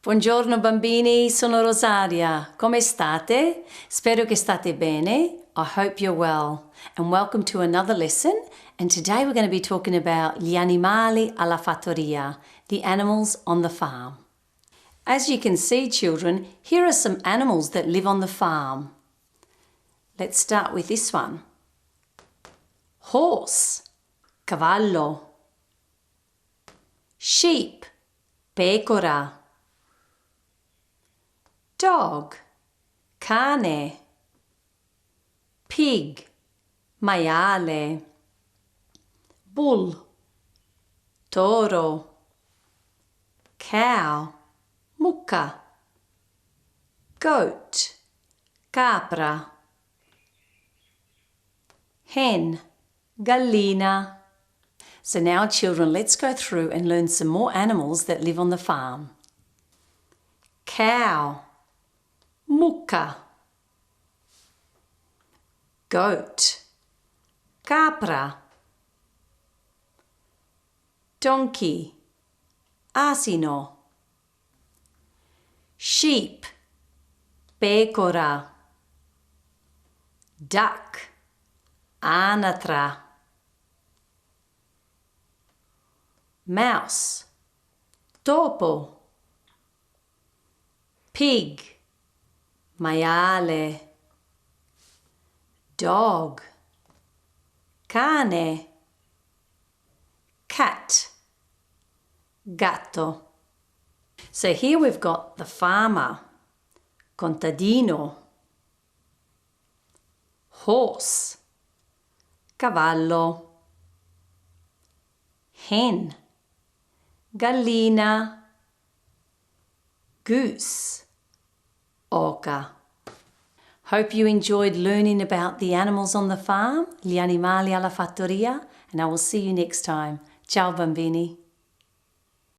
Buongiorno bambini, sono Rosaria. Come state? Spero che state bene. I hope you're well. And welcome to another lesson. And today we're going to be talking about gli animali alla fattoria, the animals on the farm. As you can see, children, here are some animals that live on the farm. Let's start with this one. Horse, cavallo. Sheep, pecora. Dog, cane. Pig, maiale. Bull, toro. Cow, mucca. Goat, capra. Hen, gallina. So now, children, let's go through and learn some more animals that live on the farm. Cow, mucca. Goat, capra. Donkey, asino. Sheep, pecora. Duck, anatra. Mouse, topo. Pig, maiale. Dog, cane. Cat, gatto. So here we've got the farmer, contadino. Horse, cavallo. Hen, gallina. Goose, oca. Hope you enjoyed learning about the animals on the farm, gli animali alla fattoria, and I will see you next time. Ciao bambini.